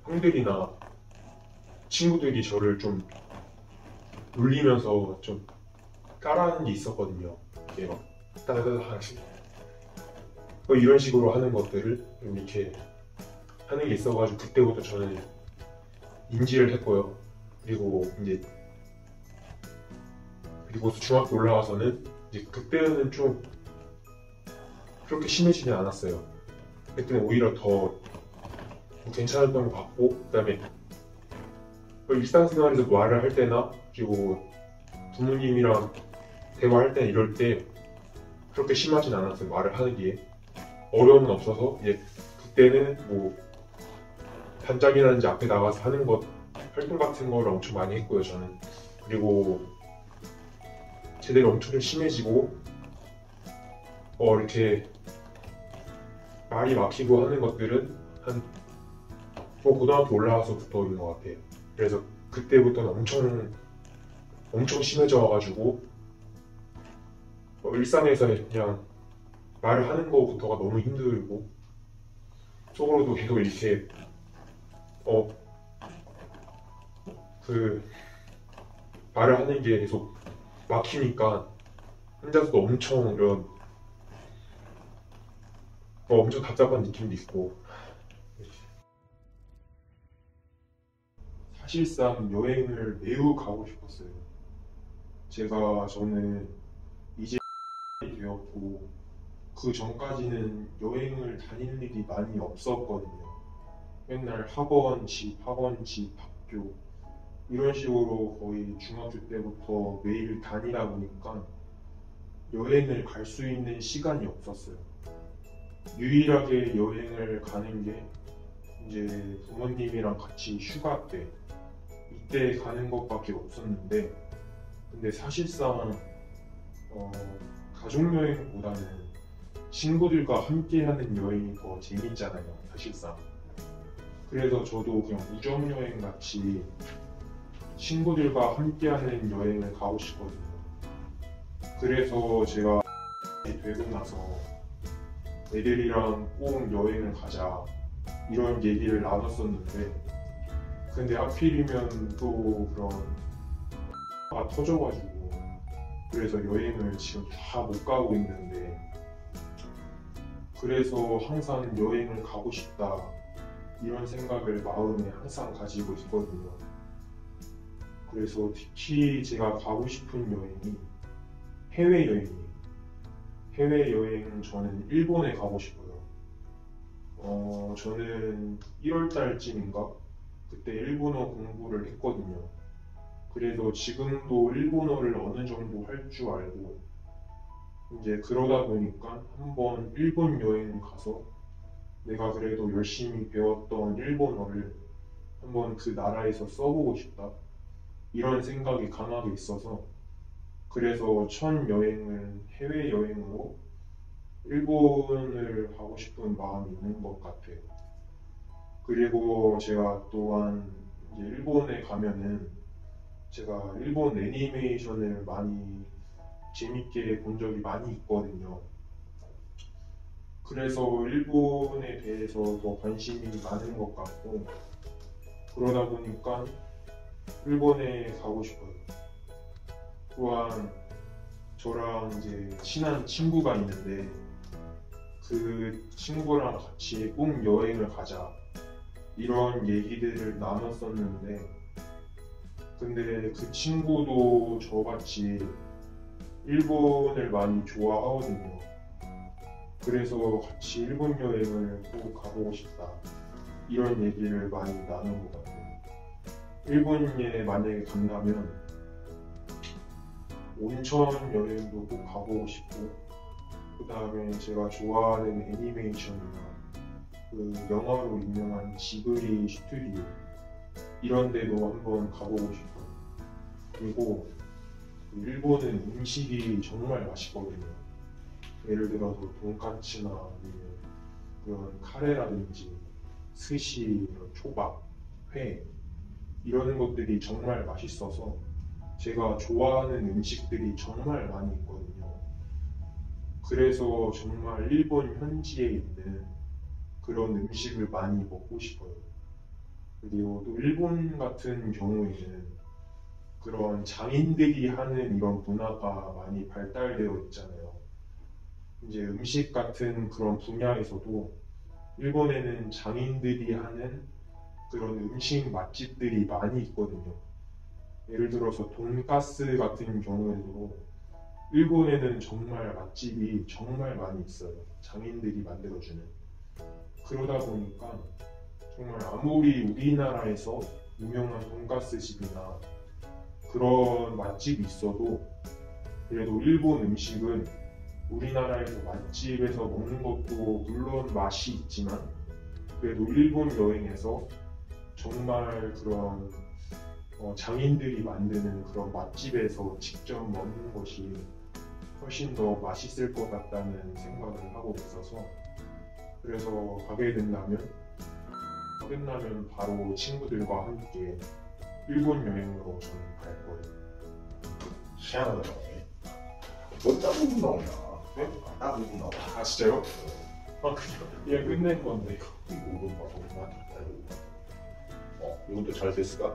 형들이나 친구들이 저를 좀 놀리면서 좀 까라는 게 있었거든요. 이게 막 따다다다 하나씩 뭐 이런 식으로 하는 것들을 좀 이렇게 하는 게 있어가지고 그때부터 저는 인지를 했고요. 그리고 중학교 올라가서는 이제 그때는 좀 그렇게 심해지진 않았어요. 그때는 오히려 더 괜찮았던 것 같고, 그다음에 일상생활에서 말을 할 때나 그리고 부모님이랑 대화할 때 이럴 때 그렇게 심하진 않았어요. 말을 하는 게 어려움은 없어서 이제 그때는 뭐 단짝이라든지 앞에 나가서 하는 것 활동 같은 거를 엄청 많이 했고요. 저는 그리고 제대로 엄청 심해지고 이렇게 말이 막히고 하는 것들은 한 고등학교 올라와서부터인 것 같아요. 그래서 그때부터는 엄청 심해져가지고 일상에서 그냥 말을 하는 것부터가 너무 힘들고 속으로도 계속 이렇게 그 말을 하는 게 계속 막히니까 혼자서도 엄청 답답한 느낌도 있고 사실상 여행을 매우 가고 싶었어요. 저는 이제 되었고 그 전까지는 여행을 다니는 일이 많이 없었거든요. 맨날 학원, 집, 학교 이런 식으로 거의 중학교 때부터 매일 다니다 보니까 여행을 갈 수 있는 시간이 없었어요. 유일하게 여행을 가는 게 이제 부모님이랑 같이 휴가 때 이때 가는 것밖에 없었는데 근데 사실상 가족 여행보다는 친구들과 함께 하는 여행이 더 재밌잖아요, 사실상. 그래서 저도 그냥 우정 여행 같이 친구들과 함께 하는 여행을 가고 싶거든요. 그래서 제가 되고 나서 애들이랑 꼭 여행을 가자 이런 얘기를 나눴었는데 근데 하필이면 또 그런 가 터져가지고 그래서 여행을 지금 다 못 가고 있는데 그래서 항상 여행을 가고 싶다 이런 생각을 마음에 항상 가지고 있거든요. 그래서 특히 제가 가고 싶은 여행이 해외여행이에요. 해외여행 저는 일본에 가고 싶어요. 저는 1월 달쯤인가 그때 일본어 공부를 했거든요. 그래서 지금도 일본어를 어느 정도 할 줄 알고 이제 그러다 보니까 한번 일본 여행 가서 내가 그래도 열심히 배웠던 일본어를 한번 그 나라에서 써보고 싶다 이런 생각이 강하게 있어서 그래서 첫 여행은 해외여행으로 일본을 가고 싶은 마음이 있는 것 같아요. 그리고 제가 또한 이제 일본에 가면은 제가 일본 애니메이션을 많이 재밌게 본 적이 많이 있거든요. 그래서 일본에 대해서 더 관심이 많은 것 같고 그러다 보니까 일본에 가고 싶어요. 또한 저랑 이제 친한 친구가 있는데 그 친구랑 같이 꼭 여행을 가자 이런 얘기들을 나눴었는데 근데 그 친구도 저같이 일본을 많이 좋아하거든요. 그래서 같이 일본 여행을 꼭 가보고 싶다 이런 얘기를 많이 나눈 것 같아요. 일본에 만약에 간다면 온천 여행도 꼭 가보고 싶고 그 다음에 제가 좋아하는 애니메이션이나 그 영화로 유명한 지브리 스튜디오 이런 데도 한번 가보고 싶어요. 그리고 일본은 음식이 정말 맛있거든요. 예를 들어서 돈까츠나 아니면 그런 카레라든지 스시, 이런 초밥, 회 이런 것들이 정말 맛있어서 제가 좋아하는 음식들이 정말 많이 있거든요. 그래서 정말 일본 현지에 있는 그런 음식을 많이 먹고 싶어요. 그리고 또 일본 같은 경우에는 그런 장인들이 하는 이런 문화가 많이 발달되어 있잖아요. 이제 음식 같은 그런 분야에서도 일본에는 장인들이 하는 그런 음식 맛집들이 많이 있거든요. 예를 들어서 돈가스 같은 경우에도 일본에는 정말 맛집이 정말 많이 있어요. 장인들이 만들어주는. 그러다 보니까 정말 아무리 우리나라에서 유명한 돈가스 집이나 그런 맛집이 있어도 그래도 일본 음식은 우리나라에서 맛집에서 먹는 것도 물론 맛이 있지만 그래도 일본 여행에서 정말 그런 장인들이 만드는 그런 맛집에서 직접 먹는 것이 훨씬 더 맛있을 것 같다는 생각을 하고 있어서 그래서 가게 된다면 끝나면 바로 친구들과 함께 일본 여행으로 저는 갈 거예요. 희한하다. 너 따보고 나오냐? 네? 따보고 나와. 아 진짜요? 아 그냥 끝낸 건데. 이거 봐서 이것도 잘 됐을까?